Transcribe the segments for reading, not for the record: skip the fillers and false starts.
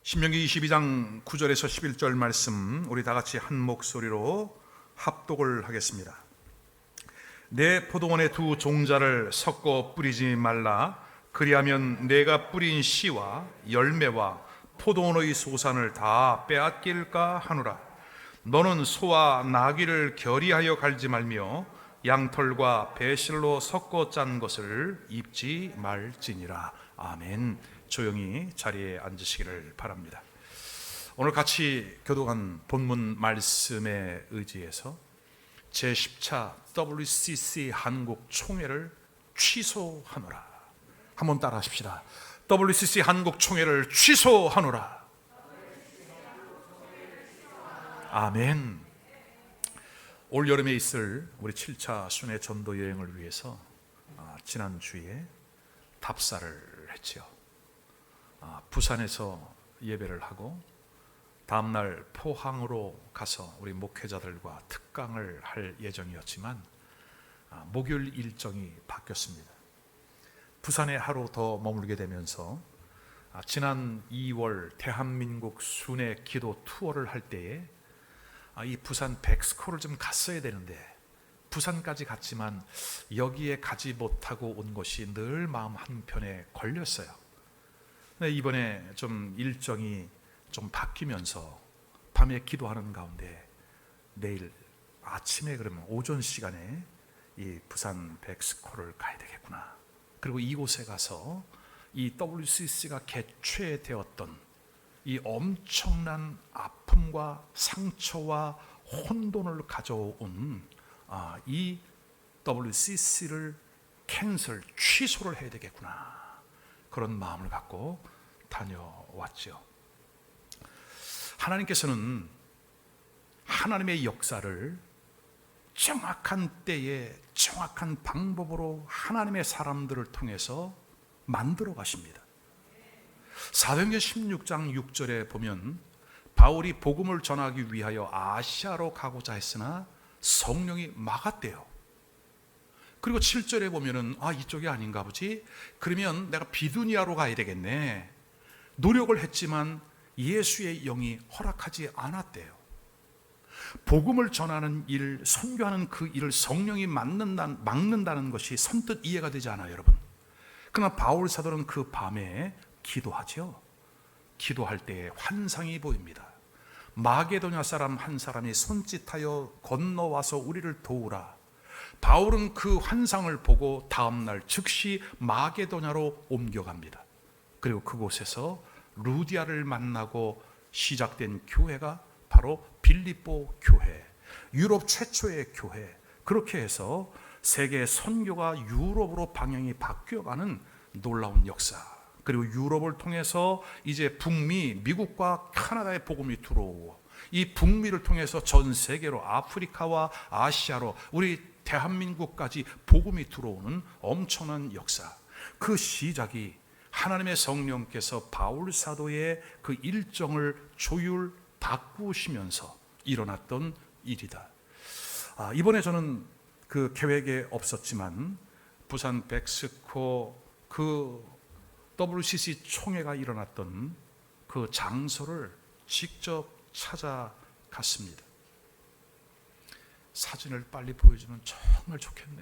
신명기 22장 9절에서 11절 말씀 우리 다 같이 한 목소리로 합독을 하겠습니다. 내 포도원의 두 종자를 섞어 뿌리지 말라. 그리하면 내가 뿌린 씨와 열매와 포도원의 소산을 다 빼앗길까 하노라. 너는 소와 나귀를 결의하여 갈지 말며 양털과 배실로 섞어 짠 것을 입지 말지니라. 아멘. 조용히 자리에 앉으시기를 바랍니다. 오늘 같이 교독한 본문 말씀에 의지해서 제10차 WCC 한국 총회를 취소하노라. 한번 따라 하십시다. WCC 한국 총회를 취소하노라. 아멘. 올 여름에 있을 우리 7차 순회 전도 여행을 위해서 지난주에 답사를 했지요. 부산에서 예배를 하고 다음날 포항으로 가서 우리 목회자들과 특강을 할 예정이었지만 목요일 일정이 바뀌었습니다. 부산에 하루 더 머물게 되면서 지난 2월 대한민국 순회 기도 투어를 할 때에 이 부산 백스코를 좀 갔어야 되는데 부산까지 갔지만 여기에 가지 못하고 온 것이 늘 마음 한편에 걸렸어요. 이번에 좀 일정이 좀 바뀌면서 밤에 기도하는 가운데 내일 아침에 그러면 오전 시간에 이 부산 백스코를 가야 되겠구나. 그리고 이곳에 가서 이 WCC가 개최되었던 이 엄청난 아픔과 상처와 혼돈을 가져온 이 WCC를 취소를 해야 되겠구나. 그런 마음을 갖고 다녀왔죠. 하나님께서는 하나님의 역사를 정확한 때에 정확한 방법으로 하나님의 사람들을 통해서 만들어 가십니다. 사도행전 16장 6절에 보면 바울이 복음을 전하기 위하여 아시아로 가고자 했으나 성령이 막았대요. 그리고 7절에 보면은 이쪽이 아닌가 보지? 그러면 내가 비두니아로 가야 되겠네. 노력을 했지만 예수의 영이 허락하지 않았대요. 복음을 전하는 일, 선교하는 그 일을 성령이 막는다는 것이 선뜻 이해가 되지 않아요, 여러분. 그러나 바울 사도는 그 밤에 기도하죠. 기도할 때 환상이 보입니다. 마게도냐 사람 한 사람이 손짓하여 건너와서 우리를 도우라. 바울은 그 환상을 보고 다음날 즉시 마게도냐로 옮겨갑니다. 그리고 그곳에서 루디아를 만나고 시작된 교회가 바로 빌립보 교회, 유럽 최초의 교회. 그렇게 해서 세계 선교가 유럽으로 방향이 바뀌어가는 놀라운 역사. 그리고 유럽을 통해서 이제 북미, 미국과 캐나다의 복음이 들어오고 이 북미를 통해서 전 세계로 아프리카와 아시아로 우리 대한민국까지 복음이 들어오는 엄청난 역사. 그 시작이 하나님의 성령께서 바울 사도의 그 일정을 조율 바꾸시면서 일어났던 일이다. 이번에 저는 그 계획에 없었지만 부산 백스코 그 WCC 총회가 일어났던 그 장소를 직접 찾아갔습니다. 사진을 빨리 보여주면 정말 좋겠네.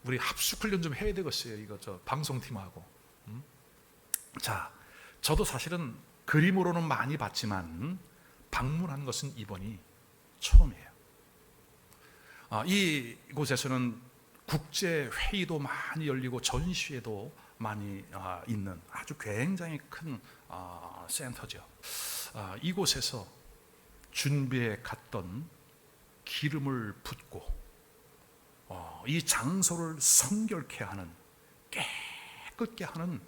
우리 합숙 훈련 좀 해야 되겠어요. 이거 방송팀하고. 자, 저도 사실은 그림으로는 많이 봤지만 방문한 것은 이번이 처음이에요. 이곳에서는 국제 회의도 많이 열리고 전시회도 많이 있는 아주 굉장히 큰 센터죠. 이곳에서 준비해 갔던 기름을 붓고 이 장소를 성결케 하는, 깨끗게 하는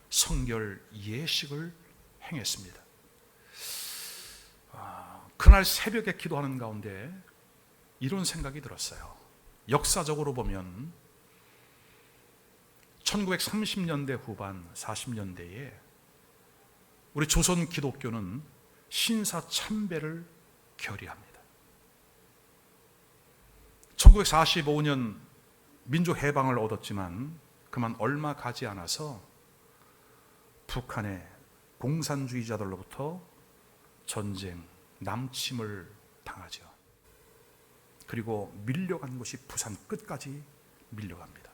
성결 예식을 행했습니다. 그날 새벽에 기도하는 가운데 이런 생각이 들었어요. 역사적으로 보면 1930년대 후반 40년대에 우리 조선 기독교는 신사참배를 결의합니다. 1945년 민족해방을 얻었지만 그만 얼마 가지 않아서 북한에 공산주의자들로부터 전쟁, 남침을 당하죠. 그리고 밀려간 곳이 부산 끝까지 밀려갑니다.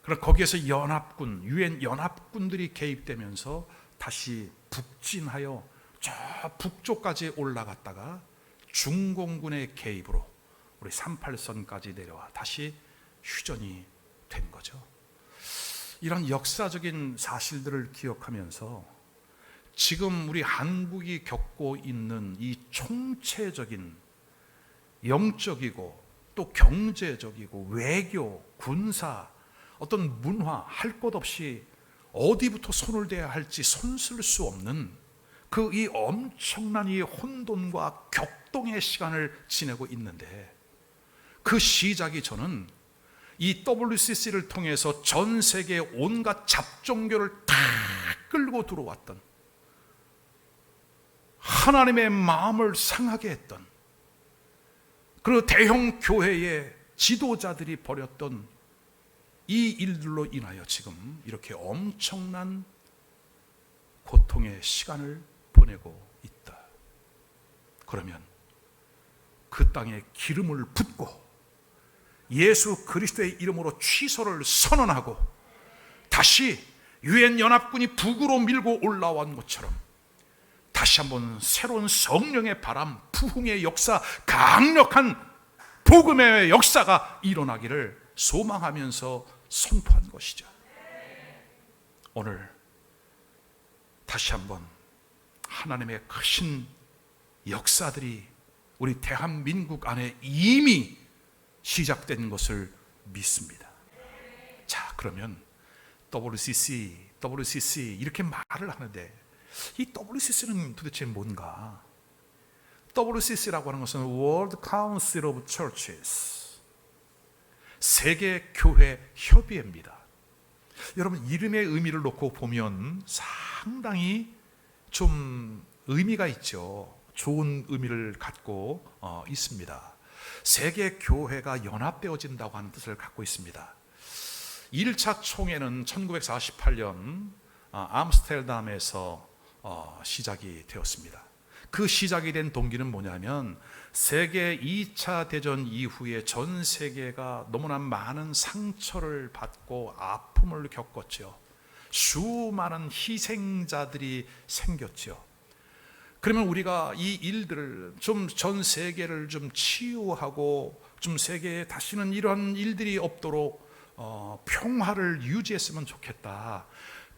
그럼 거기에서 연합군, 유엔 연합군들이 개입되면서 다시 북진하여 저 북쪽까지 올라갔다가 중공군의 개입으로 우리 38선까지 내려와 다시 휴전이 된 거죠. 이런 역사적인 사실들을 기억하면서 지금 우리 한국이 겪고 있는 이 총체적인 영적이고 또 경제적이고 외교, 군사, 어떤 문화, 할 것 없이 어디부터 손을 대야 할지 손쓸 수 없는 그 이 엄청난 이 혼돈과 격동의 시간을 지내고 있는데, 그 시작이 저는 이 WCC를 통해서 전 세계 온갖 잡종교를 다 끌고 들어왔던, 하나님의 마음을 상하게 했던 그 대형 교회의 지도자들이 벌였던 이 일들로 인하여 지금 이렇게 엄청난 고통의 시간을 보내고 있다. 그러면 그 땅에 기름을 붓고 예수 그리스도의 이름으로 취소를 선언하고 다시 유엔 연합군이 북으로 밀고 올라온 것처럼 다시 한번 새로운 성령의 바람, 부흥의 역사, 강력한 복음의 역사가 일어나기를 소망하면서 선포한 것이죠. 오늘 다시 한번 하나님의 크신 역사들이 우리 대한민국 안에 이미 시작된 것을 믿습니다. 자, 그러면 WCC 이렇게 말을 하는데 이 WCC는 도대체 뭔가? WCC라고 하는 것은 World Council of Churches, 세계 교회 협의회입니다. 여러분, 이름의 의미를 놓고 보면 상당히 좀 의미가 있죠. 좋은 의미를 갖고 있습니다. 세계 교회가 연합되어진다고 하는 뜻을 갖고 있습니다. 1차 총회는 1948년 암스테르담에서 시작이 되었습니다. 그 시작이 된 동기는 뭐냐면 세계 2차 대전 이후에 전 세계가 너무나 많은 상처를 받고 아픔을 겪었죠. 수많은 희생자들이 생겼죠. 그러면 우리가 이 일들을 좀 전 세계를 좀 치유하고 좀 세계에 다시는 이런 일들이 없도록 평화를 유지했으면 좋겠다.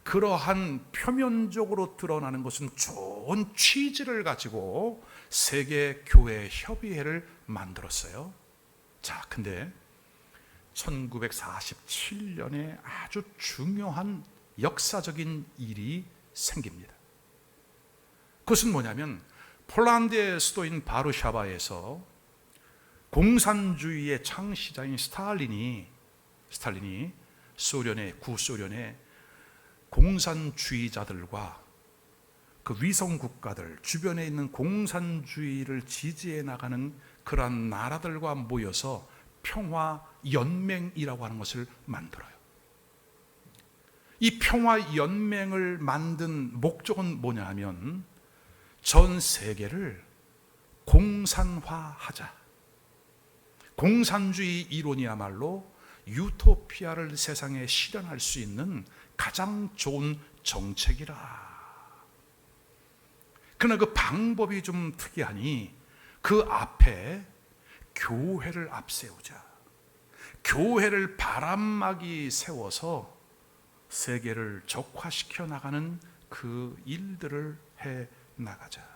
그러한 표면적으로 드러나는 것은 좋은 취지를 가지고 세계교회 협의회를 만들었어요. 자, 근데 1947년에 아주 중요한 역사적인 일이 생깁니다. 그것은 뭐냐면 폴란드의 수도인 바르샤바에서 공산주의의 창시자인 스탈린이 구소련의 공산주의자들과 그 위성 국가들, 주변에 있는 공산주의를 지지해 나가는 그러한 나라들과 모여서 평화연맹이라고 하는 것을 만들어요. 이 평화연맹을 만든 목적은 뭐냐 하면 전 세계를 공산화하자. 공산주의 이론이야말로 유토피아를 세상에 실현할 수 있는 가장 좋은 정책이라. 그러나 그 방법이 좀 특이하니 그 앞에 교회를 앞세우자. 교회를 바람막이 세워서 세계를 적화시켜 나가는 그 일들을 해 나가자.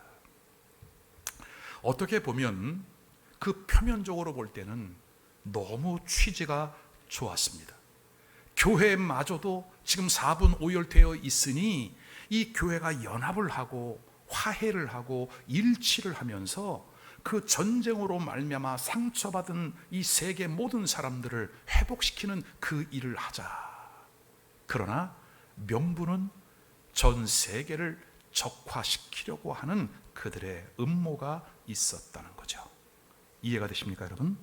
어떻게 보면 그 표면적으로 볼 때는 너무 취지가 좋았습니다. 교회마저도 지금 4분 5열 있으니 이 교회가 연합을 하고 화해를 하고 일치를 하면서 그 전쟁으로 말미암아 상처받은 이 세계 모든 사람들을 회복시키는 그 일을 하자. 그러나 명분은 전 세계를 적화시키려고 하는 그들의 음모가 있었다는 거죠. 이해가 되십니까, 여러분?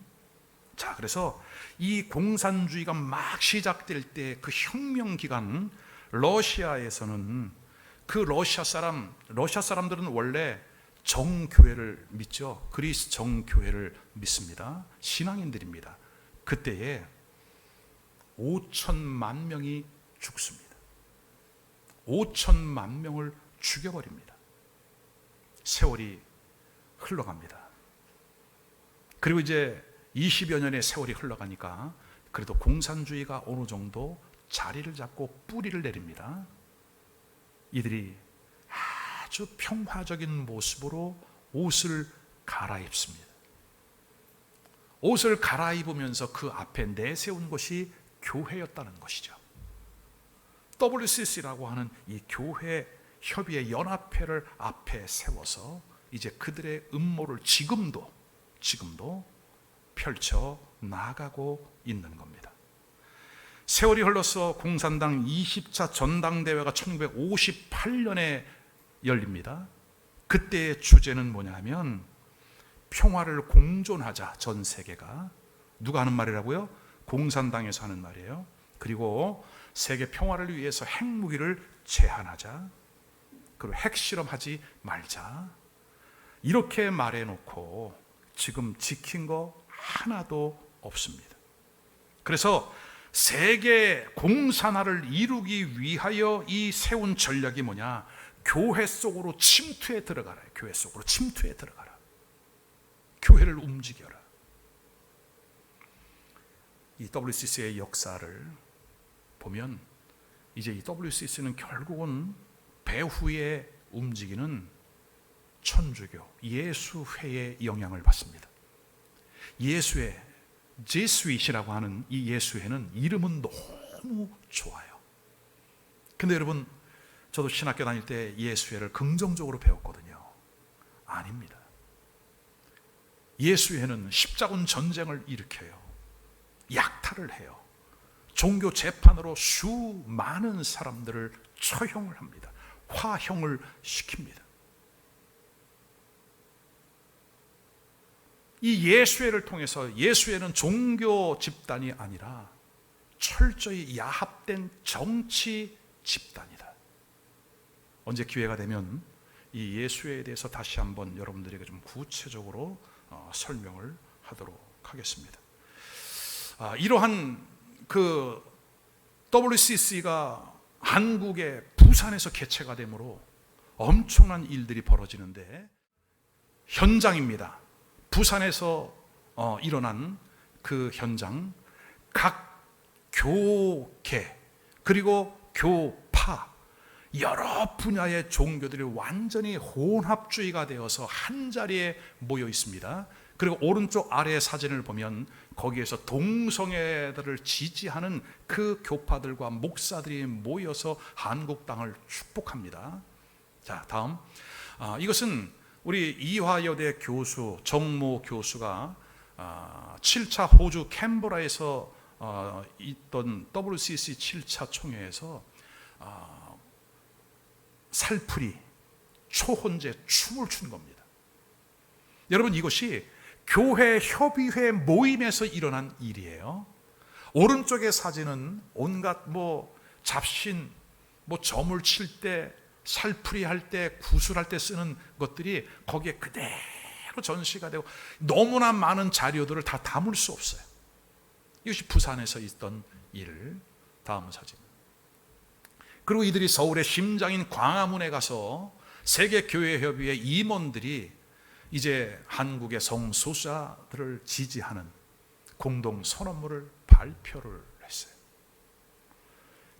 자, 그래서 이 공산주의가 막 시작될 때 그 혁명 기간 러시아에서는 그 러시아 사람들은 원래 정교회를 믿죠. 그리스 정교회를 믿습니다. 신앙인들입니다. 그때에 5천만 명이 죽습니다. 5천만 명을 죽여버립니다. 세월이 흘러갑니다. 그리고 이제 20여 년의 세월이 흘러가니까 그래도 공산주의가 어느 정도 자리를 잡고 뿌리를 내립니다. 이들이 아주 평화적인 모습으로 옷을 갈아입습니다. 옷을 갈아입으면서 그 앞에 내세운 것이 교회였다는 것이죠. WCC라고 하는 이 교회 협의회 연합회를 앞에 세워서 이제 그들의 음모를 지금도 펼쳐 나가고 있는 겁니다. 세월이 흘러서 공산당 20차 전당대회가 1958년에 열립니다. 그때의 주제는 뭐냐면 평화를 공존하자. 전 세계가 누가 하는 말이라고요? 공산당에서 하는 말이에요. 그리고 세계 평화를 위해서 핵무기를 제한하자. 그리고 핵실험하지 말자. 이렇게 말해놓고 지금 지킨 거 하나도 없습니다. 그래서 세계 공산화를 이루기 위하여 이 세운 전략이 뭐냐? 교회 속으로 침투해 들어가라. 교회 속으로 침투해 들어가라. 교회를 움직여라. 이 WCC의 역사를 보면 이제 이 WCC는 결국은 배후에 움직이는 천주교, 예수회의 영향을 받습니다. 예수회, 제스윗이라고 하는 이 예수회는 이름은 너무 좋아요. 근데 여러분, 저도 신학교 다닐 때 예수회를 긍정적으로 배웠거든요. 아닙니다. 예수회는 십자군 전쟁을 일으켜요. 약탈을 해요. 종교 재판으로 수많은 사람들을 처형을 합니다. 화형을 시킵니다. 이 예수회를 통해서 예수회는 종교 집단이 아니라 철저히 야합된 정치 집단이다. 언제 기회가 되면 이 예수회에 대해서 다시 한번 여러분들에게 좀 구체적으로 설명을 하도록 하겠습니다. 이러한 그 WCC가 한국의 부산에서 개최가 되므로 엄청난 일들이 벌어지는데 현장입니다. 부산에서 일어난 그 현장, 각 교계 그리고 교파 여러 분야의 종교들이 완전히 혼합주의가 되어서 한자리에 모여 있습니다. 그리고 오른쪽 아래 사진을 보면 거기에서 동성애들을 지지하는 그 교파들과 목사들이 모여서 한국 땅을 축복합니다. 자, 다음. 이것은 우리 이화여대 교수, 정모 교수가 7차 호주 캔버라에서 있던 WCC 7차 총회에서 살풀이, 초혼제 춤을 춘 겁니다. 여러분, 이것이 교회 협의회 모임에서 일어난 일이에요. 오른쪽의 사진은 온갖 잡신, 점을 칠 때, 살풀이 할 때, 구술할 때 쓰는 것들이 거기에 그대로 전시가 되고 너무나 많은 자료들을 다 담을 수 없어요. 이것이 부산에서 있던 일. 다음 사진. 그리고 이들이 서울의 심장인 광화문에 가서 세계교회협의회 임원들이 이제 한국의 성소수자들을 지지하는 공동 선언문을 발표를 했어요.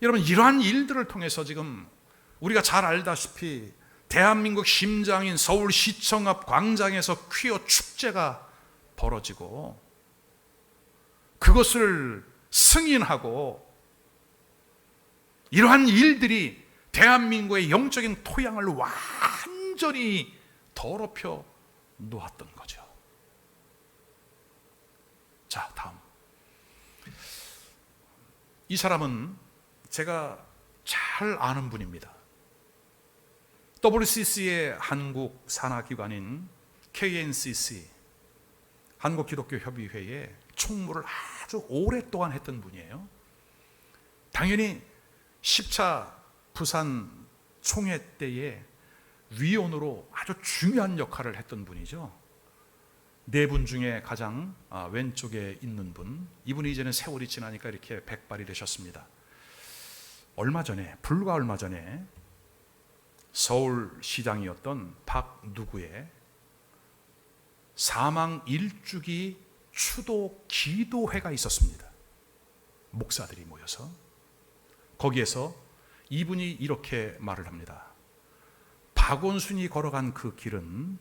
여러분, 이러한 일들을 통해서 지금 우리가 잘 알다시피 대한민국 심장인 서울시청 앞 광장에서 퀴어 축제가 벌어지고 그것을 승인하고 이러한 일들이 대한민국의 영적인 토양을 완전히 더럽혀 놓았던 거죠. 자, 다음. 이 사람은 제가 잘 아는 분입니다. WCC의 한국 산하기관인 KNCC, 한국기독교협의회에 총무를 아주 오랫동안 했던 분이에요. 당연히 10차 부산 총회 때에 위원으로 아주 중요한 역할을 했던 분이죠. 네 분 중에 가장 왼쪽에 있는 분, 이분이 이제는 세월이 지나니까 이렇게 백발이 되셨습니다. 불과 얼마 전에 서울시장이었던 박 누구의 사망 일주기 추도 기도회가 있었습니다. 목사들이 모여서 거기에서 이분이 이렇게 말을 합니다. 박원순이 걸어간 그 길은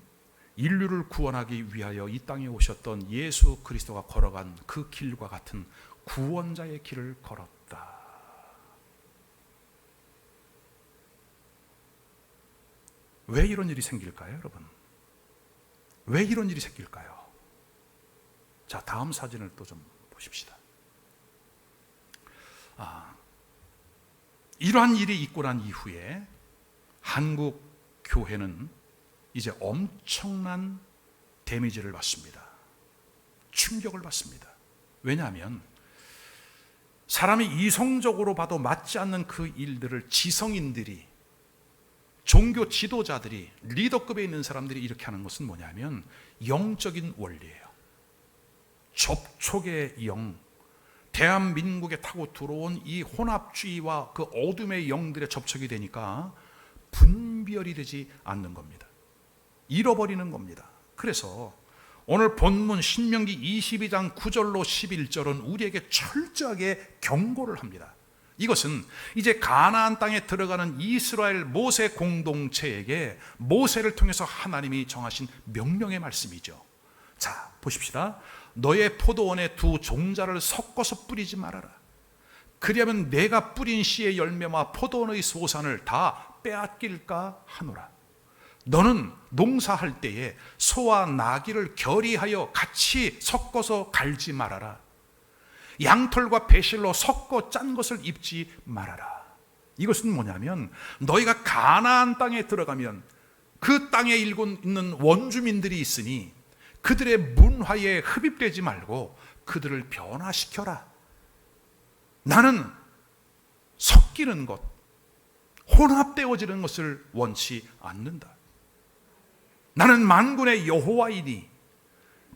인류를 구원하기 위하여 이 땅에 오셨던 예수 그리스도가 걸어간 그 길과 같은 구원자의 길을 걸었다. 왜 이런 일이 생길까요, 여러분? 왜 이런 일이 생길까요? 자, 다음 사진을 또 좀 보십시다. 이러한 일이 있고 난 이후에 한국 교회는 이제 엄청난 데미지를 받습니다. 충격을 받습니다. 왜냐하면 사람이 이성적으로 봐도 맞지 않는 그 일들을 지성인들이, 종교 지도자들이, 리더급에 있는 사람들이 이렇게 하는 것은 뭐냐면 영적인 원리예요. 접촉의 영, 대한민국에 타고 들어온 이 혼합주의와 그 어둠의 영들의 접촉이 되니까 분별이 되지 않는 겁니다. 잃어버리는 겁니다. 그래서 오늘 본문 신명기 22장 9절로 11절은 우리에게 철저하게 경고를 합니다. 이것은 이제 가나안 땅에 들어가는 이스라엘 모세 공동체에게 모세를 통해서 하나님이 정하신 명령의 말씀이죠. 자, 보십시다. 너의 포도원에 두 종자를 섞어서 뿌리지 말아라. 그리하면 내가 뿌린 씨의 열매와 포도원의 소산을 다 빼앗길까 하노라. 너는 농사할 때에 소와 나귀를 결의하여 같이 섞어서 갈지 말아라. 양털과 배실로 섞어 짠 것을 입지 말아라. 이것은 뭐냐면 너희가 가나안 땅에 들어가면 그 땅에 있는 원주민들이 있으니 그들의 문화에 흡입되지 말고 그들을 변화시켜라. 나는 섞이는 것, 혼합되어지는 것을 원치 않는다. 나는 만군의 여호와이니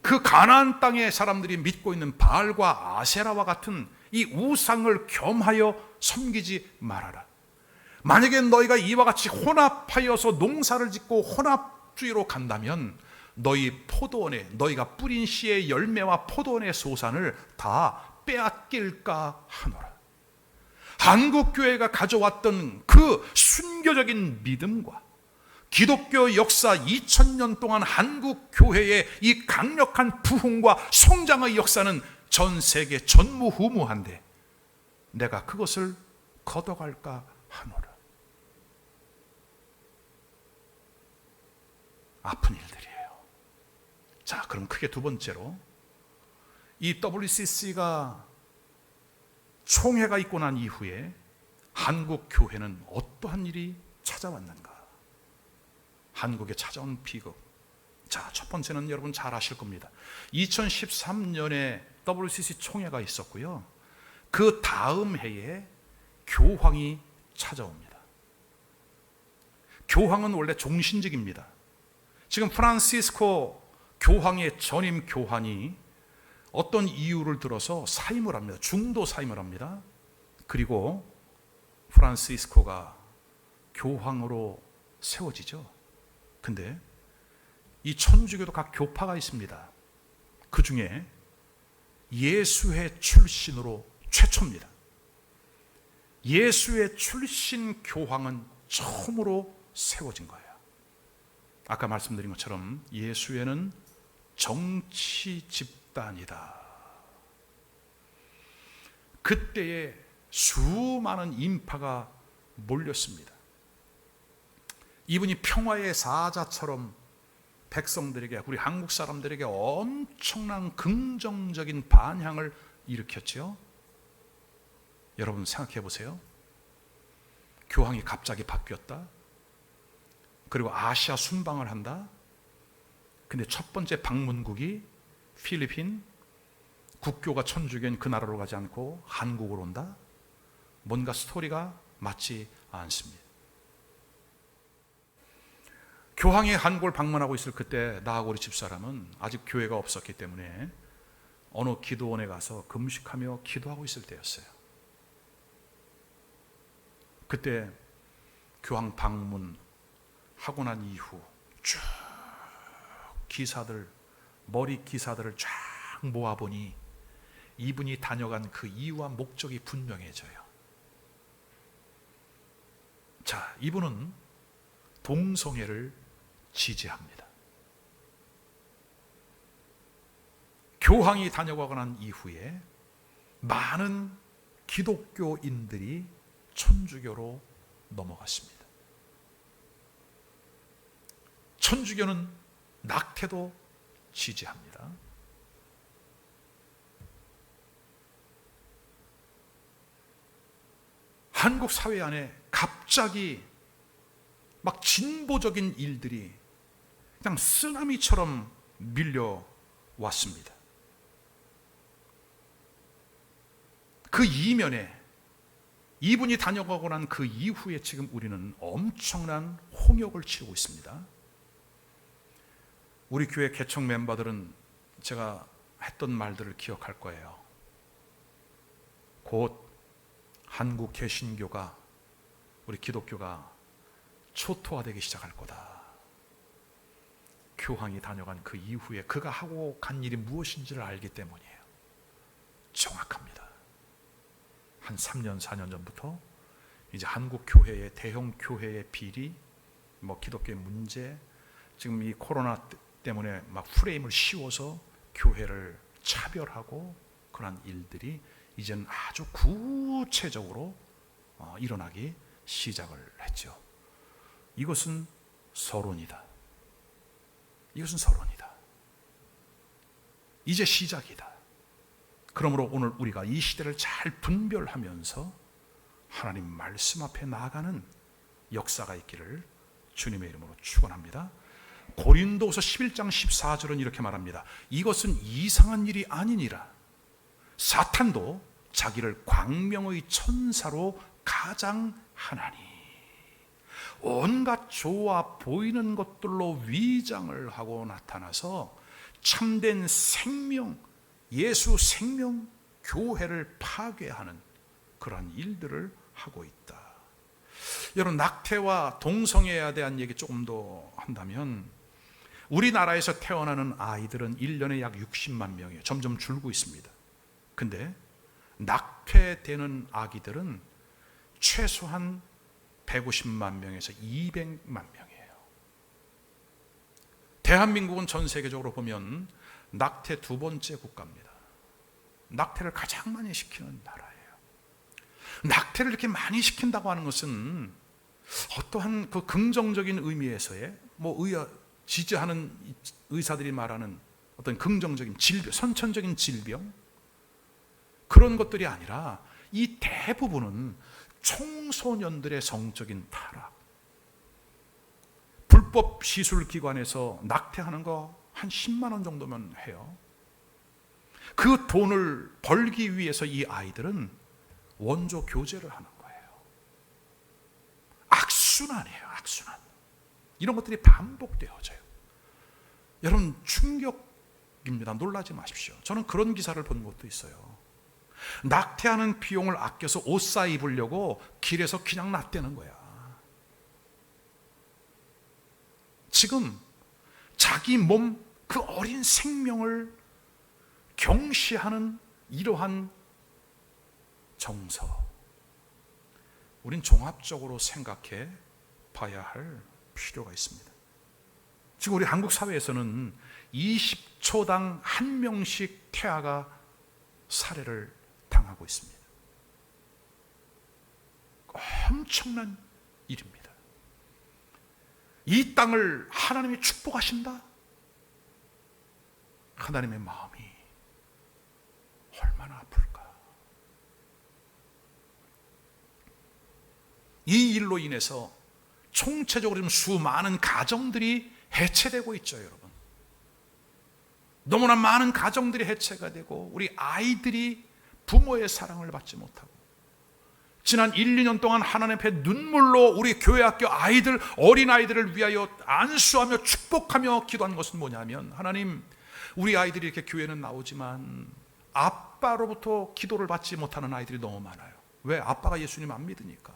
그 가나안 땅의 사람들이 믿고 있는 바알과 아세라와 같은 이 우상을 겸하여 섬기지 말아라. 만약에 너희가 이와 같이 혼합하여서 농사를 짓고 혼합주의로 간다면 너희 포도원에, 너희가 뿌린 씨의 열매와 포도원의 소산을 다 빼앗길까 하노라. 한국교회가 가져왔던 그 순교적인 믿음과 기독교 역사 2000년 동안 한국교회의 이 강력한 부흥과 성장의 역사는 전 세계 전무후무한데 내가 그것을 걷어갈까 하노라. 아픈 일들이에요. 자, 그럼 크게 두 번째로 이 WCC가 총회가 있고 난 이후에 한국 교회는 어떠한 일이 찾아왔는가? 한국에 찾아온 비극. 자, 첫 번째는 여러분 잘 아실 겁니다. 2013년에 WCC 총회가 있었고요. 그 다음 해에 교황이 찾아옵니다. 교황은 원래 종신직입니다. 지금 프란시스코 교황의 전임 교황이 어떤 이유를 들어서 사임을 합니다. 중도 사임을 합니다. 그리고 프란시스코가 교황으로 세워지죠. 근데 이 천주교도 각 교파가 있습니다. 그 중에 예수회 출신으로 최초입니다. 예수회 출신 교황은 처음으로 세워진 거예요. 아까 말씀드린 것처럼 예수회는 정치 집단이다. 그때에 수많은 인파가 몰렸습니다. 이분이 평화의 사자처럼 백성들에게, 우리 한국 사람들에게 엄청난 긍정적인 반향을 일으켰죠. 여러분 생각해 보세요. 교황이 갑자기 바뀌었다. 그리고 아시아 순방을 한다. 근데 첫 번째 방문국이 필리핀, 국교가 천주교인 그 나라로 가지 않고 한국으로 온다. 뭔가 스토리가 맞지 않습니다. 교황이 한국을 방문하고 있을 그때 나하고 우리 집사람은 아직 교회가 없었기 때문에 어느 기도원에 가서 금식하며 기도하고 있을 때였어요. 그때 교황 방문하고 난 이후 쭉 기사들, 머리 기사들을 쫙 모아보니 이분이 다녀간 그 이유와 목적이 분명해져요. 자, 이분은 동성애를 지지합니다. 교황이 다녀가고 난 이후에 많은 기독교인들이 천주교로 넘어갔습니다. 천주교는 낙태도 지지합니다. 한국 사회 안에 갑자기 막 진보적인 일들이 그냥 쓰나미처럼 밀려왔습니다. 그 이면에 이분이 다녀가고 난 그 이후에 지금 우리는 엄청난 홍역을 치르고 있습니다. 우리 교회 개척 멤버들은 제가 했던 말들을 기억할 거예요. 곧 한국 개신교가, 우리 기독교가 초토화되기 시작할 거다. 교황이 다녀간 그 이후에 그가 하고 간 일이 무엇인지를 알기 때문이에요. 정확합니다. 한 3년, 4년 전부터 이제 한국 교회의, 대형 교회의 비리, 기독교의 문제, 지금 이 코로나 때문에 막 프레임을 씌워서 교회를 차별하고 그런 일들이 이제는 아주 구체적으로 일어나기 시작을 했죠. 이것은 서론이다. 이것은 서론이다. 이제 시작이다. 그러므로 오늘 우리가 이 시대를 잘 분별하면서 하나님 말씀 앞에 나아가는 역사가 있기를 주님의 이름으로 축원합니다. 고린도후서 11장 14절은 이렇게 말합니다. 이것은 이상한 일이 아니니라. 사탄도 자기를 광명의 천사로 가장하나니 온갖 좋아 보이는 것들로 위장을 하고 나타나서 참된 생명, 예수 생명 교회를 파괴하는 그러한 일들을 하고 있다. 여러분, 낙태와 동성애에 대한 얘기 조금 더 한다면 우리나라에서 태어나는 아이들은 1년에 약 60만 명이에요. 점점 줄고 있습니다. 근데 낙태되는 아기들은 최소한 150만 명에서 200만 명이에요. 대한민국은 전 세계적으로 보면 낙태 두 번째 국가입니다. 낙태를 가장 많이 시키는 나라예요. 낙태를 이렇게 많이 시킨다고 하는 것은 어떠한 그 긍정적인 의미에서의 지지하는 의사들이 말하는 어떤 긍정적인 질병, 선천적인 질병, 그런 것들이 아니라 이 대부분은 청소년들의 성적인 타락, 불법 시술기관에서 낙태하는 거 한 10만 원 정도면 해요. 그 돈을 벌기 위해서 이 아이들은 원조 교제를 하는 거예요. 악순환이에요. 악순환. 이런 것들이 반복되어져요. 여러분, 충격입니다. 놀라지 마십시오. 저는 그런 기사를 본 것도 있어요. 낙태하는 비용을 아껴서 옷 사 입으려고 길에서 그냥 놨대는 거야. 지금 자기 몸, 그 어린 생명을 경시하는 이러한 정서, 우린 종합적으로 생각해 봐야 할 필요가 있습니다. 지금 우리 한국 사회에서는 20초당 한 명씩 태아가 살해를 당하고 있습니다. 엄청난 일입니다. 이 땅을 하나님이 축복하신다? 하나님의 마음이 얼마나 아플까? 이 일로 인해서 총체적으로 수많은 가정들이 해체되고 있죠, 여러분. 너무나 많은 가정들이 해체가 되고 우리 아이들이 부모의 사랑을 받지 못하고 지난 1, 2년 동안 하나님 앞에 눈물로 우리 교회학교 아이들, 어린아이들을 위하여 안수하며 축복하며 기도한 것은 뭐냐면, 하나님, 우리 아이들이 이렇게 교회는 나오지만 아빠로부터 기도를 받지 못하는 아이들이 너무 많아요. 왜? 아빠가 예수님 안 믿으니까.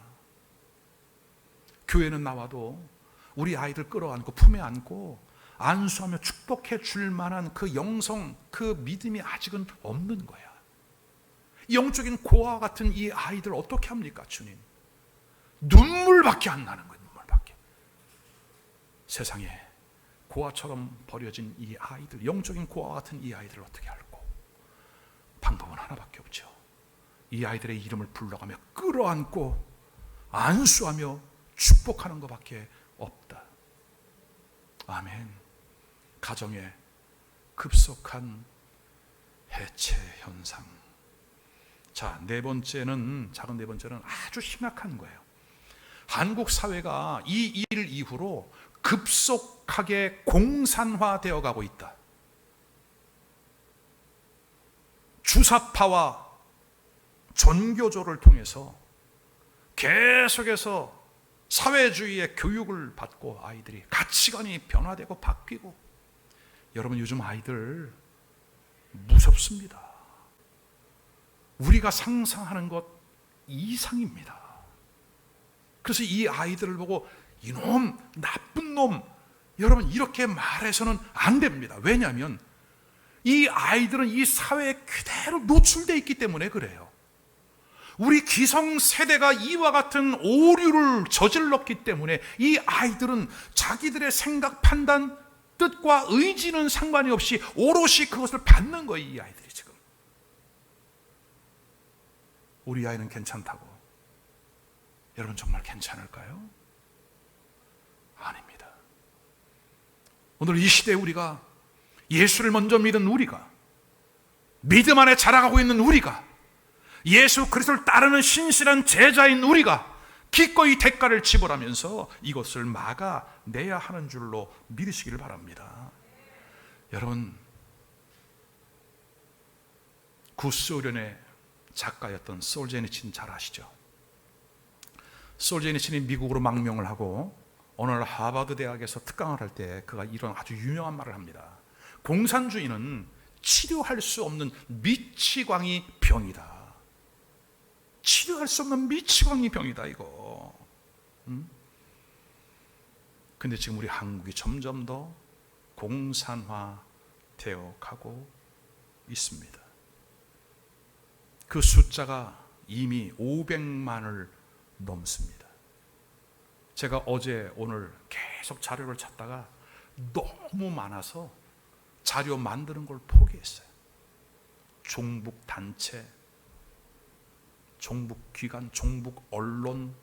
교회는 나와도 우리 아이들 끌어안고 품에 안고 안수하며 축복해 줄 만한 그 영성, 그 믿음이 아직은 없는 거야. 영적인 고아와 같은 이 아이들 어떻게 합니까, 주님? 눈물밖에 안 나는 거예요, 눈물밖에. 세상에 고아처럼 버려진 이 아이들, 영적인 고아와 같은 이 아이들을 어떻게 할고? 방법은 하나밖에 없죠. 이 아이들의 이름을 불러가며 끌어안고 안수하며 축복하는 것밖에 없다. 아멘. 가정의 급속한 해체 현상. 자, 작은 네 번째는 아주 심각한 거예요. 한국 사회가 이 일 이후로 급속하게 공산화되어 가고 있다. 주사파와 전교조를 통해서 계속해서 사회주의의 교육을 받고 아이들이 가치관이 변화되고 바뀌고, 여러분 요즘 아이들 무섭습니다. 우리가 상상하는 것 이상입니다. 그래서 이 아이들을 보고 이놈, 나쁜 놈, 여러분 이렇게 말해서는 안 됩니다. 왜냐하면 이 아이들은 이 사회에 그대로 노출되어 있기 때문에 그래요. 우리 기성세대가 이와 같은 오류를 저질렀기 때문에 이 아이들은 자기들의 생각, 판단, 뜻과 의지는 상관이 없이 오롯이 그것을 받는 거예요. 이 아이들이 지금. 우리 아이는 괜찮다고, 여러분 정말 괜찮을까요? 아닙니다. 오늘 이 시대에 우리가, 예수를 먼저 믿은 우리가, 믿음 안에 자라가고 있는 우리가, 예수 그리스도를 따르는 신실한 제자인 우리가 기꺼이 대가를 지불하면서 이것을 막아내야 하는 줄로 믿으시기를 바랍니다. 여러분, 구소련의 작가였던 솔제니친 잘 아시죠? 솔제니친이 미국으로 망명을 하고 어느 날 하버드 대학에서 특강을 할 때 그가 이런 아주 유명한 말을 합니다. 공산주의는 치료할 수 없는 미치광이 병이다. 치료할 수 없는 미치광이 병이다 이거. 근데 지금 우리 한국이 점점 더 공산화되어 가고 있습니다. 그 숫자가 이미 500만을 넘습니다. 제가 어제 오늘 계속 자료를 찾다가 너무 많아서 자료 만드는 걸 포기했어요. 종북 단체, 종북 기관, 종북 언론.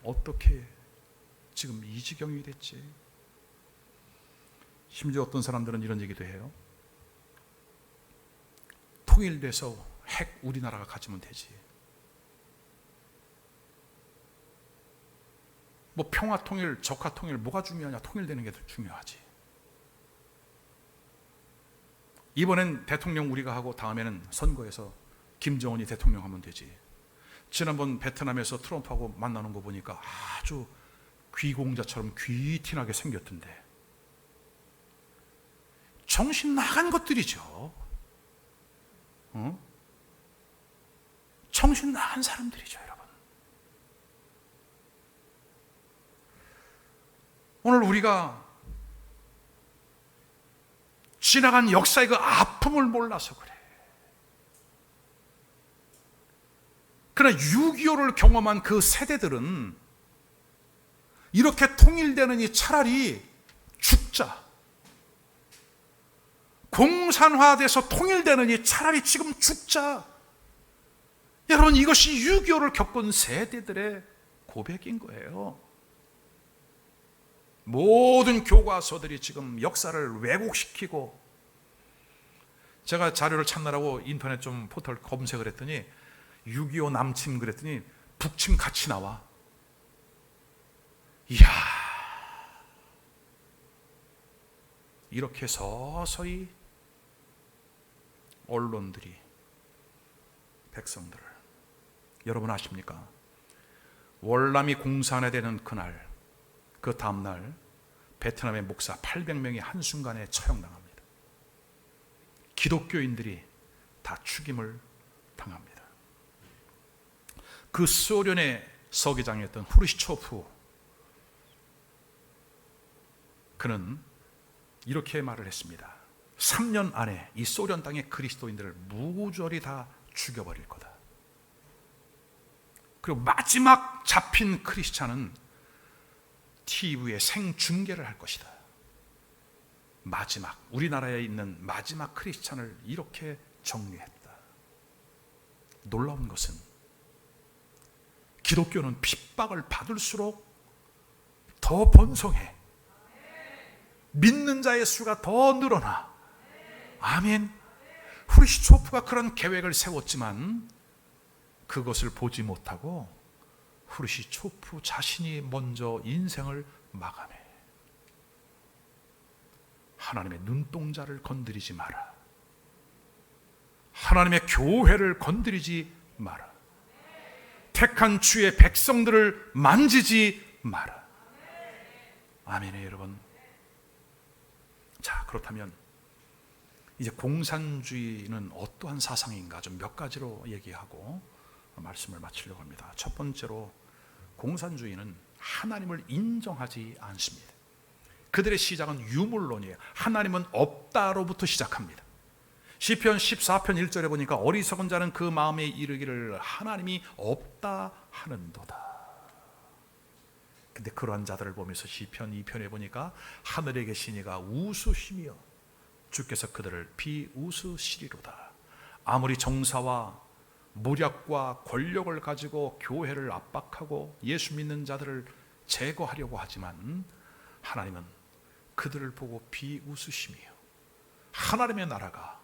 어떻게 지금 이 지경이 됐지? 심지어 어떤 사람들은 이런 얘기도 해요. 통일돼서 핵 우리나라가 가지면 되지. 뭐 평화 통일, 적화 통일 뭐가 중요하냐? 통일되는 게 더 중요하지. 이번엔 대통령 우리가 하고 다음에는 선거에서 김정은이 대통령 하면 되지. 지난번 베트남에서 트럼프하고 만나는 거 보니까 아주 귀공자처럼 귀티나게 생겼던데. 정신 나간 것들이죠. 정신 나간 사람들이죠, 여러분. 오늘 우리가 지나간 역사의 그 아픔을 몰라서 그래. 그러나 6.25를 경험한 그 세대들은 이렇게 통일되느니 차라리 죽자. 공산화돼서 통일되느니 차라리 지금 죽자. 여러분, 이것이 6.25를 겪은 세대들의 고백인 거예요. 모든 교과서들이 지금 역사를 왜곡시키고, 제가 자료를 찾느라고 인터넷 좀 포털 검색을 했더니 6.25 남침 그랬더니 북침 같이 나와. 이야, 이렇게 서서히 언론들이 백성들을, 여러분 아십니까? 월남이 공산화되는 그날, 그 다음날 베트남의 목사 800명이 한순간에 처형당합니다. 기독교인들이 다 죽임을 당합니다. 그 소련의 서기장이었던 후르시초프, 그는 이렇게 말을 했습니다. 3년 안에 이 소련 땅의 그리스도인들을 무조리 다 죽여버릴 거다. 그리고 마지막 잡힌 크리스찬은 TV에 생중계를 할 것이다. 마지막, 우리나라에 있는 마지막 크리스찬을 이렇게 정리했다. 놀라운 것은 기독교는 핍박을 받을수록 더 번성해. 믿는 자의 수가 더 늘어나. 아멘. 후르시초프가 그런 계획을 세웠지만 그것을 보지 못하고 후르시초프 자신이 먼저 인생을 마감해. 하나님의 눈동자를 건드리지 마라. 하나님의 교회를 건드리지 마라. 택한 주의 백성들을 만지지 마라. 아멘이에요, 여러분. 자, 그렇다면 이제 공산주의는 어떠한 사상인가 좀 몇 가지로 얘기하고 말씀을 마치려고 합니다. 첫 번째로, 공산주의는 하나님을 인정하지 않습니다. 그들의 시작은 유물론이에요. 하나님은 없다로부터 시작합니다. 시편 14편 1절에 보니까 어리석은 자는 그 마음에 이르기를 하나님이 없다 하는도다. 근데 그러한 자들을 보면서 시편 2편에 보니까 하늘에 계신 이가 웃으시며 주께서 그들을 비웃으시리로다. 아무리 정사와 무력과 권력을 가지고 교회를 압박하고 예수 믿는 자들을 제거하려고 하지만 하나님은 그들을 보고 비웃으시며 하나님의 나라가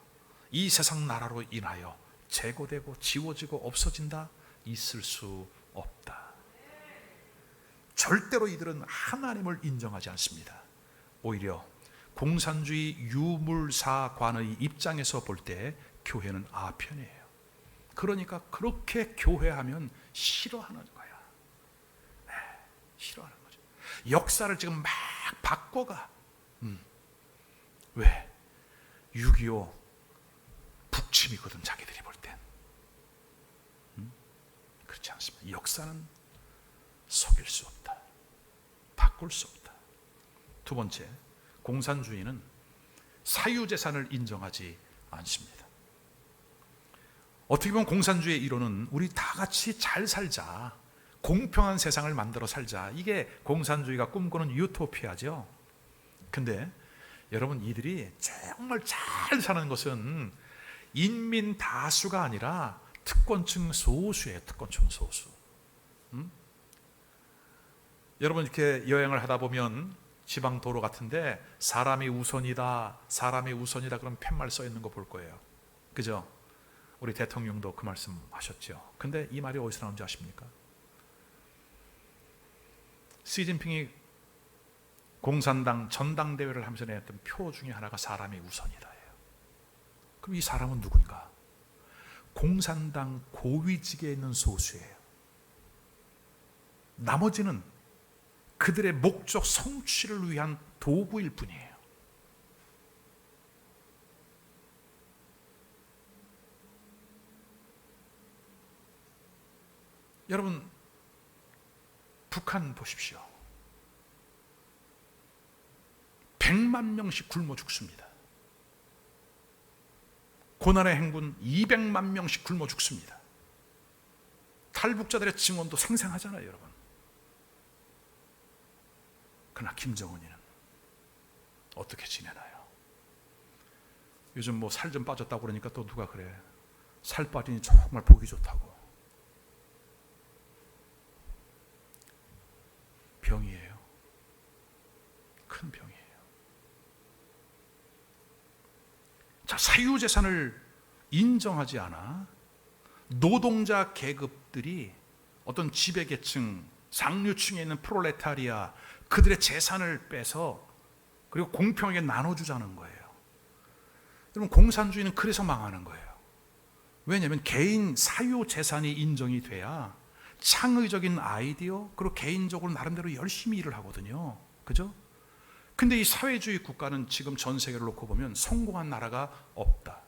이 세상 나라로 인하여 제거되고 지워지고 없어진다? 있을 수 없다. 절대로 이들은 하나님을 인정하지 않습니다. 오히려 공산주의 유물사관의 입장에서 볼 때 교회는 아편이에요. 그러니까 그렇게 교회하면 싫어하는 거야. 네, 싫어하는 거죠. 역사를 지금 막 바꿔가. 왜? 6.25 북침이거든, 자기들이 볼 땐. 그렇지 않습니다. 역사는 속일 수 없다. 바꿀 수 없다. 두 번째, 공산주의는 사유재산을 인정하지 않습니다. 어떻게 보면 공산주의의 이론은 우리 다 같이 잘 살자, 공평한 세상을 만들어 살자, 이게 공산주의가 꿈꾸는 유토피아죠. 근데 여러분, 이들이 정말 잘 사는 것은 인민 다수가 아니라 특권층 소수예요. 특권층 소수. 여러분, 이렇게 여행을 하다 보면 지방 도로 같은데 사람이 우선이다, 사람이 우선이다 그런 팻말 써 있는 거 볼 거예요. 그죠? 우리 대통령도 그 말씀 하셨죠. 근데 이 말이 어디서 나온지 아십니까? 시진핑이 공산당 전당대회를 하면서 내었던 표 중에 하나가 사람이 우선이다예요. 그럼 이 사람은 누군가? 공산당 고위직에 있는 소수예요. 나머지는 그들의 목적 성취를 위한 도구일 뿐이에요. 여러분, 북한 보십시오. 100만 명씩 굶어 죽습니다. 고난의 행군 200만 명씩 굶어 죽습니다. 탈북자들의 증언도 생생하잖아요, 여러분. 그러나 김정은이는 어떻게 지내나요? 요즘 뭐 살 좀 빠졌다고 그러니까 또 누가 그래, 살 빠지니 정말 보기 좋다고. 병이에요. 큰 병이에요. 자, 사유재산을 인정하지 않아 노동자 계급들이 어떤 지배계층, 상류층에 있는 프롤레타리아, 그들의 재산을 빼서 그리고 공평하게 나눠주자는 거예요. 여러분, 공산주의는 그래서 망하는 거예요. 왜냐하면 개인 사유 재산이 인정이 돼야 창의적인 아이디어, 그리고 개인적으로 나름대로 열심히 일을 하거든요. 그죠? 근데 이 사회주의 국가는 지금 전 세계를 놓고 보면 성공한 나라가 없다.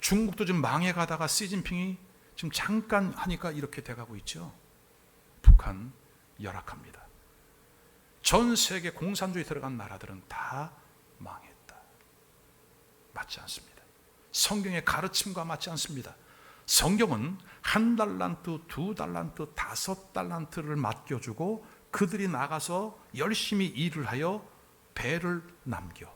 중국도 지금 망해가다가 시진핑이 지금 잠깐 하니까 이렇게 돼가고 있죠. 북한 열악합니다. 전 세계 공산주의 들어간 나라들은 다 망했다. 맞지 않습니다. 성경의 가르침과 맞지 않습니다. 성경은 1달란트, 2달란트, 5달란트를 맡겨주고 그들이 나가서 열심히 일을 하여 배를 남겨.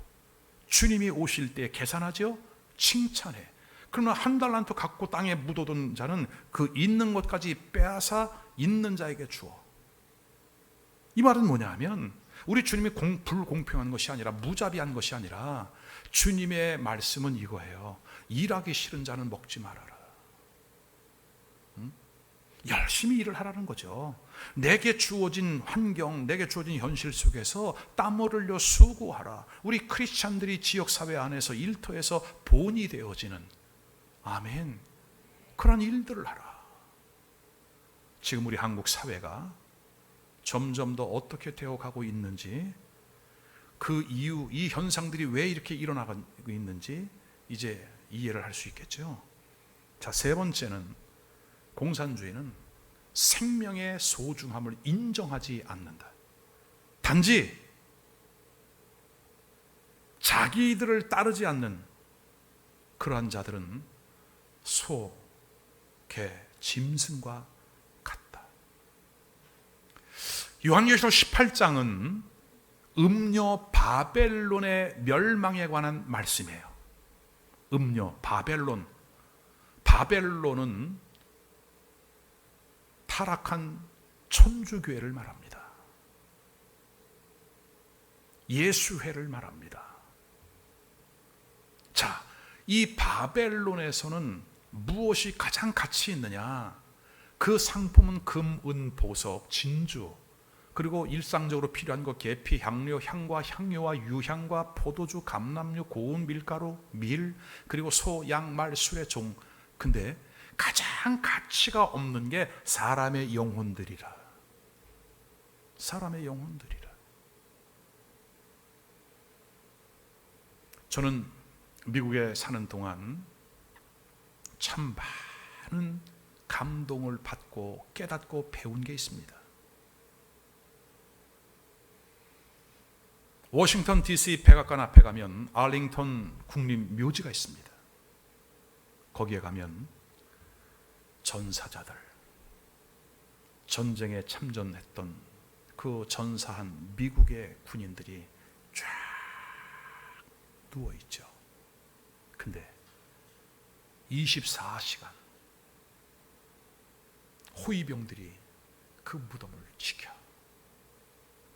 주님이 오실 때 계산하죠? 칭찬해. 그러나 1달란트 갖고 땅에 묻어둔 자는 그 있는 것까지 빼앗아 있는 자에게 주어. 이 말은 뭐냐 하면 우리 주님이 불공평한 것이 아니라 무자비한 것이 아니라 주님의 말씀은 이거예요. 일하기 싫은 자는 먹지 말아라. 열심히 일을 하라는 거죠. 내게 주어진 환경, 내게 주어진 현실 속에서 땀을 흘려 수고하라. 우리 크리스찬들이 지역사회 안에서 일터에서 본이 되어지는, 아멘, 그런 일들을 하라. 지금 우리 한국 사회가 점점 더 어떻게 되어가고 있는지, 그 이유, 이 현상들이 왜 이렇게 일어나고 있는지 이제 이해를 할 수 있겠죠. 자, 세 번째는 공산주의는 생명의 소중함을 인정하지 않는다. 단지 자기들을 따르지 않는 그러한 자들은 소, 개, 짐승과 같다. 요한계시록 18장은 음녀 바벨론의 멸망에 관한 말씀이에요. 음녀 바벨론. 바벨론은 타락한 천주교회를 말합니다. 예수회를 말합니다. 자, 이 바벨론에서는 무엇이 가장 가치 있느냐? 그 상품은 금, 은, 보석, 진주, 그리고 일상적으로 필요한 것, 계피, 향료, 향과 향료와 유향과 포도주, 감람류, 고운 밀가루, 밀, 그리고 소, 양, 말, 술의 종. 근데 가장 가치가 없는 게 사람의 영혼들이라. 사람의 영혼들이라. 저는 미국에 사는 동안 참 많은 감동을 받고 깨닫고 배운 게 있습니다. 워싱턴 DC 백악관 앞에 가면 알링턴 국립묘지가 있습니다. 거기에 가면 전사자들, 전쟁에 참전했던 그 전사한 미국의 군인들이 쫙 누워있죠. 근데 24시간 호위병들이 그 무덤을 지켜.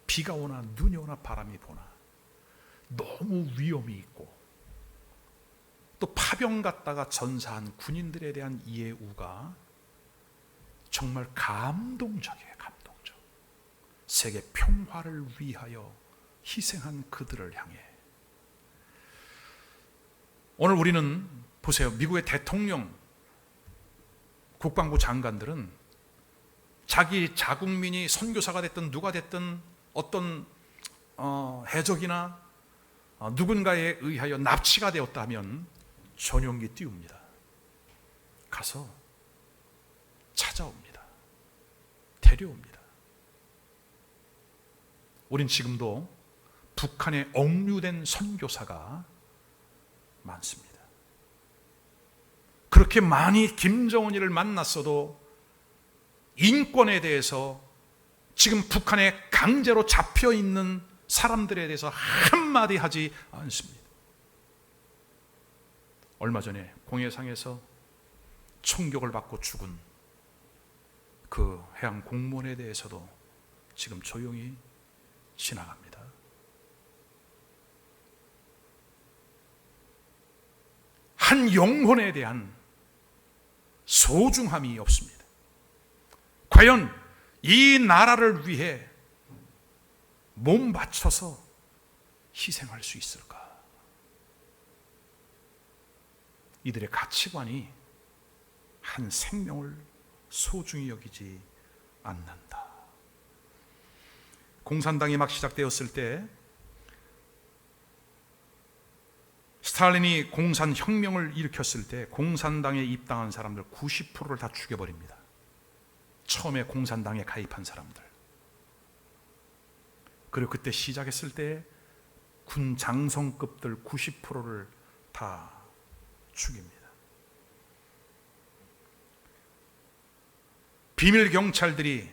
비가 오나 눈이 오나 바람이 부나 너무 위험이 있고, 또 파병 갔다가 전사한 군인들에 대한 예우가 정말 감동적이에요. 감동적. 세계 평화를 위하여 희생한 그들을 향해. 오늘 우리는 보세요. 미국의 대통령, 국방부 장관들은 자기 자국민이 선교사가 됐든 누가 됐든 어떤 해적이나 누군가에 의하여 납치가 되었다 하면 전용기 띄웁니다. 가서 찾아옵니다. 데려옵니다. 우린 지금도 북한에 억류된 선교사가 많습니다. 그렇게 많이 김정은이를 만났어도 인권에 대해서 지금 북한에 강제로 잡혀 있는 사람들에 대해서 한마디 하지 않습니다. 얼마 전에 공해상에서 총격을 받고 죽은 그 해양 공무원에 대해서도 지금 조용히 지나갑니다. 한 영혼에 대한 소중함이 없습니다. 과연 이 나라를 위해 몸 바쳐서 희생할 수 있을까? 이들의 가치관이 한 생명을 소중히 여기지 않는다. 공산당이 막 시작되었을 때 스탈린이 공산혁명을 일으켰을 때 공산당에 입당한 사람들 90%를 다 죽여버립니다. 처음에 공산당에 가입한 사람들. 그리고 그때 시작했을 때 군 장성급들 90%를 다 죽입니다. 비밀 경찰들이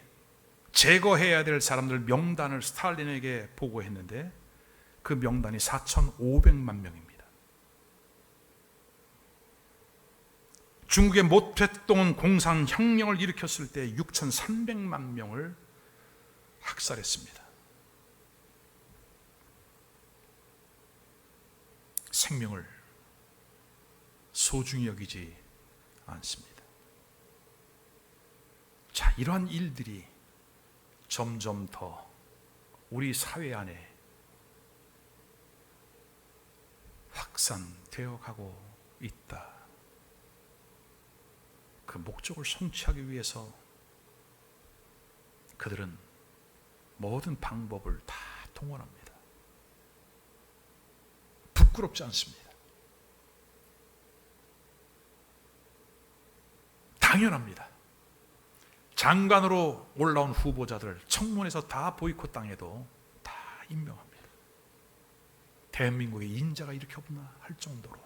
제거해야 될 사람들 명단을 스탈린에게 보고했는데 그 명단이 4,500만 명입니다. 중국의 모택동 공산혁명을 일으켰을 때 6,300만 명을 학살했습니다. 생명을 소중히 여기지 않습니다. 자, 이러한 일들이 점점 더 우리 사회 안에 확산되어 가고 있다. 그 목적을 성취하기 위해서 그들은 모든 방법을 다 동원합니다. 부끄럽지 않습니다. 당연합니다. 장관으로 올라온 후보자들 청문회에서 다 보이콧 당해도 다 임명합니다. 대한민국에 인자가 이렇게 없나 할 정도로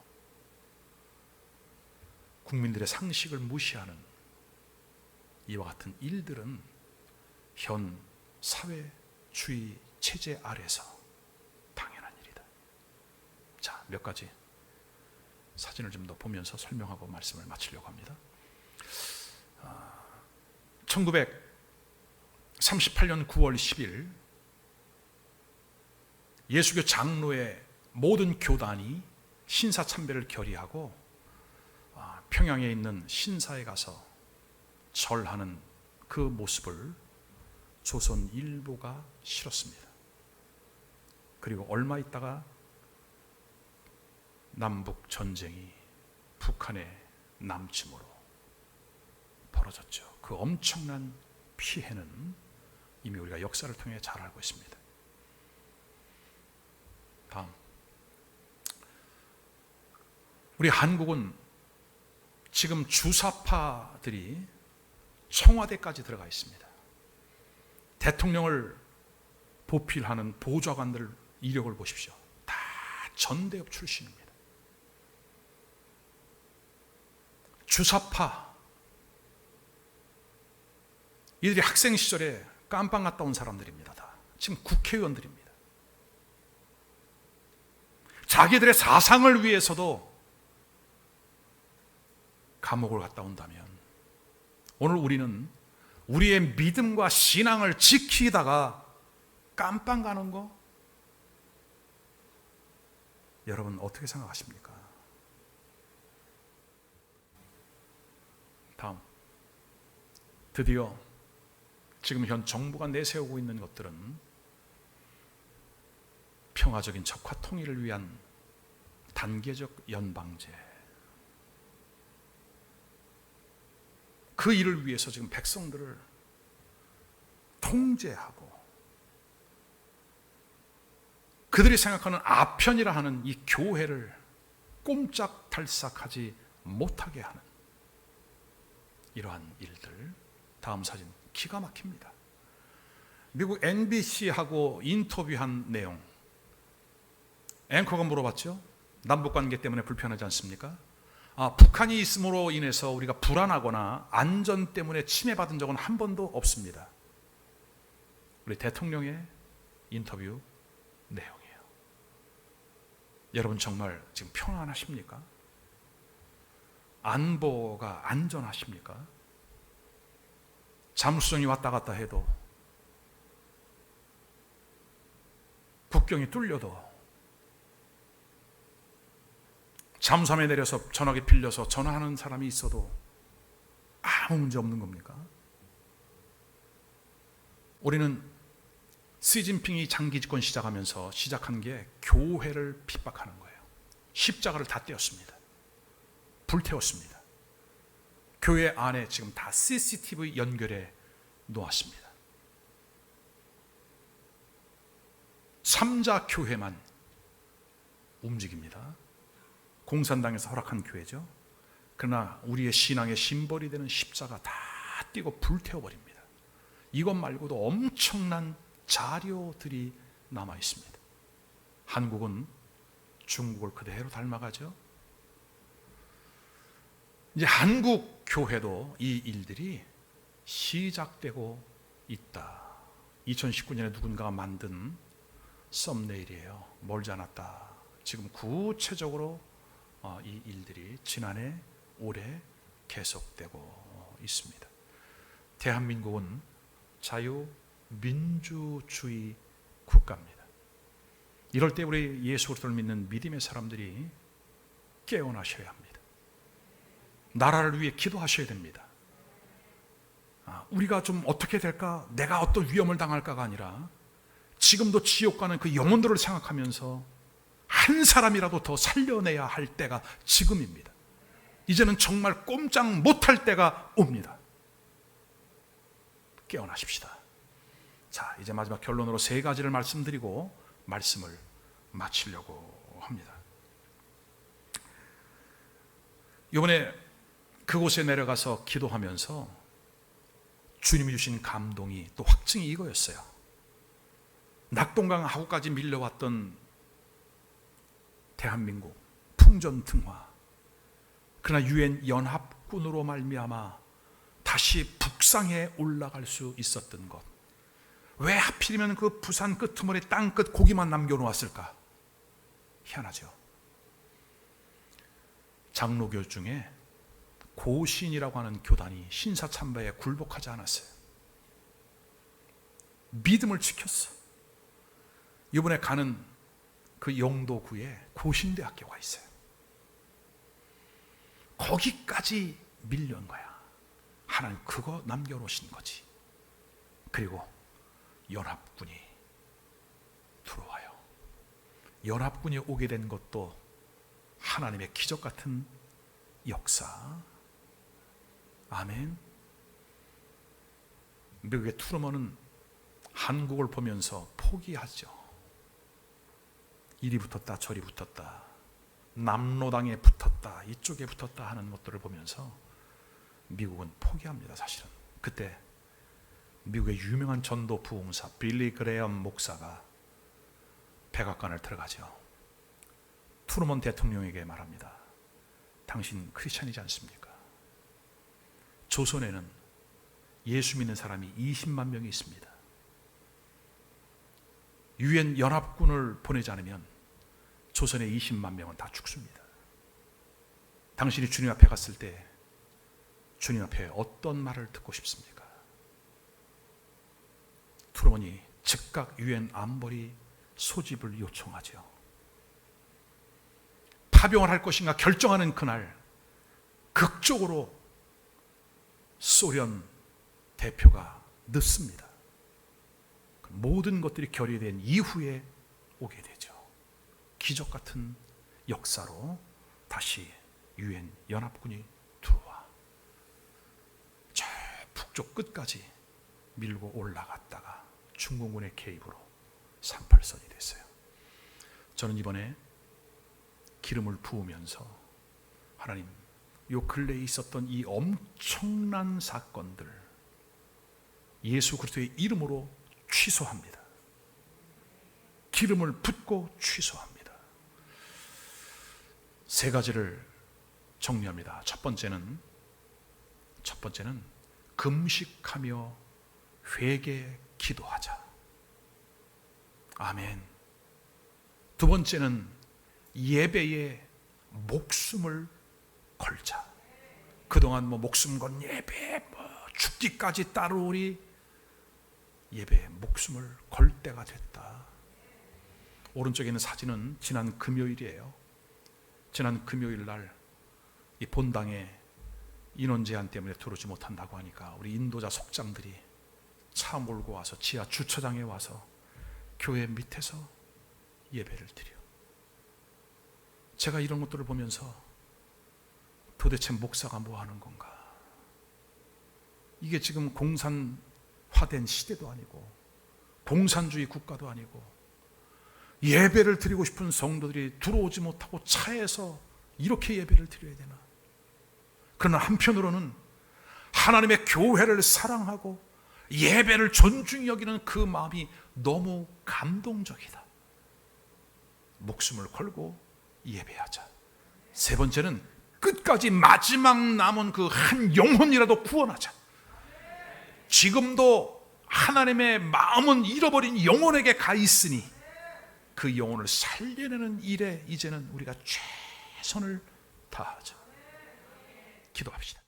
국민들의 상식을 무시하는 이와 같은 일들은 현 사회주의 체제 아래서 당연한 일이다. 자, 몇 가지 사진을 좀 더 보면서 설명하고 말씀을 마치려고 합니다. 1938년 9월 10일 예수교 장로의 모든 교단이 신사참배를 결의하고 평양에 있는 신사에 가서 절하는 그 모습을 조선일보가 실었습니다. 그리고 얼마 있다가 남북 전쟁이 북한의 남침으로 벌어졌죠. 그 엄청난 피해는 이미 우리가 역사를 통해 잘 알고 있습니다. 다음, 우리 한국은 지금 주사파들이 청와대까지 들어가 있습니다. 대통령을 보필하는 보좌관들 이력을 보십시오. 다 전대업 출신입니다. 주사파, 이들이 학생 시절에 깜빵 갔다 온 사람들입니다. 다 지금 국회의원들입니다. 자기들의 사상을 위해서도 감옥을 갔다 온다면 오늘 우리는 우리의 믿음과 신앙을 지키다가 깜빵 가는 거 여러분 어떻게 생각하십니까? 다음, 드디어 지금 현 정부가 내세우고 있는 것들은 평화적인 적화 통일을 위한 단계적 연방제, 그 일을 위해서 지금 백성들을 통제하고 그들이 생각하는 아편이라 하는 이 교회를 꼼짝달싹하지 못하게 하는 이러한 일들. 다음 사진 기가 막힙니다. 미국 NBC하고 인터뷰한 내용. 앵커가 물어봤죠. 남북관계 때문에 불편하지 않습니까? 북한이 있음으로 인해서 우리가 불안하거나 안전 때문에 침해받은 적은 한 번도 없습니다. 우리 대통령의 인터뷰 내용이에요. 여러분 정말 지금 평안하십니까? 안보가 안전하십니까? 잠수정이 왔다 갔다 해도, 국경이 뚫려도, 잠수함에 내려서 전화기 빌려서 전화하는 사람이 있어도 아무 문제 없는 겁니까? 우리는 시진핑이 장기 집권 시작하면서 시작한 게 교회를 핍박하는 거예요. 십자가를 다 떼었습니다. 불태웠습니다. 교회 안에 지금 다 CCTV 연결해 놓았습니다. 3자 교회만 움직입니다. 공산당에서 허락한 교회죠. 그러나 우리의 신앙의 심벌이 되는 십자가 다 띄고 불태워버립니다. 이것 말고도 엄청난 자료들이 남아 있습니다. 한국은 중국을 그대로 닮아가죠. 이제 한국 교회도 이 일들이 시작되고 있다. 2019년에 누군가가 만든 썸네일이에요. 멀지 않았다. 지금 구체적으로 이 일들이 지난해 올해 계속되고 있습니다. 대한민국은 자유민주주의 국가입니다. 이럴 때 우리 예수 그리스도를 믿는 믿음의 사람들이 깨어나셔야 합니다. 나라를 위해 기도하셔야 됩니다. 우리가 좀 어떻게 될까? 내가 어떤 위험을 당할까가 아니라 지금도 지옥 가는 그 영혼들을 생각하면서 한 사람이라도 더 살려내야 할 때가 지금입니다. 이제는 정말 꼼짝 못할 때가 옵니다. 깨어나십시다. 자, 이제 마지막 결론으로 3가지를 말씀드리고 말씀을 마치려고 합니다. 이번에 그곳에 내려가서 기도하면서 주님이 주신 감동이 또 확증이 이거였어요. 낙동강하고까지 밀려왔던 대한민국 풍전등화, 그러나 유엔 연합군으로 말미암아 다시 북상에 올라갈 수 있었던 것, 왜 하필이면 그 부산 끄트머리 땅끝 고기만 남겨놓았을까? 희한하죠. 장로교 중에 고신이라고 하는 교단이 신사참배에 굴복하지 않았어요. 믿음을 지켰어. 이번에 가는 그 영도구에 고신대학교가 있어요. 거기까지 밀려온 거야. 하나님 그거 남겨놓으신 거지. 그리고 연합군이 들어와요. 연합군이 오게 된 것도 하나님의 기적 같은 역사. 아멘. 미국의 트루먼은 한국을 보면서 포기하죠. 이리 붙었다 저리 붙었다, 남로당에 붙었다 이쪽에 붙었다 하는 것들을 보면서 미국은 포기합니다. 사실은 그때 미국의 유명한 전도 부흥사 빌리 그레엄 목사가 백악관을 들어가죠. 트루먼 대통령에게 말합니다. 당신 크리스찬이지 않습니까? 조선에는 예수 믿는 사람이 20만 명이 있습니다. 유엔 연합군을 보내지 않으면 조선의 20만 명은 다 죽습니다. 당신이 주님 앞에 갔을 때 주님 앞에 어떤 말을 듣고 싶습니까? 트루먼이 즉각 유엔 안보리 소집을 요청하죠. 파병을 할 것인가 결정하는 그날 극적으로 소련 대표가 늦습니다. 모든 것들이 결의된 이후에 오게 되죠. 기적 같은 역사로 다시 유엔 연합군이 들어와 저 북쪽 끝까지 밀고 올라갔다가 중공군의 개입으로 38선이 됐어요. 저는 이번에 기름을 부으면서 하나님, 요 근래에 있었던 이 엄청난 사건들 예수 그리스도의 이름으로 취소합니다. 기름을 붓고 취소합니다. 3가지를 정리합니다. 첫 번째는 금식하며 회개 기도하자. 아멘. 두 번째는 예배에 목숨을 걸자. 그동안 목숨 건 예배, 죽기까지 따르오리. 예배에 목숨을 걸 때가 됐다. 오른쪽에 있는 사진은 지난 금요일이에요. 지난 금요일 날 이 본당에 인원 제한 때문에 들어오지 못한다고 하니까 우리 인도자 속장들이 차 몰고 와서 지하 주차장에 와서 교회 밑에서 예배를 드려. 제가 이런 것들을 보면서 도대체 목사가 뭐 하는 건가? 이게 지금 공산화된 시대도 아니고 공산주의 국가도 아니고 예배를 드리고 싶은 성도들이 들어오지 못하고 차에서 이렇게 예배를 드려야 되나? 그러나 한편으로는 하나님의 교회를 사랑하고 예배를 존중히 여기는 그 마음이 너무 감동적이다. 목숨을 걸고 예배하자. 세 번째는 끝까지 마지막 남은 그 한 영혼이라도 구원하자. 지금도 하나님의 마음은 잃어버린 영혼에게 가 있으니 그 영혼을 살려내는 일에 이제는 우리가 최선을 다하자. 기도합시다.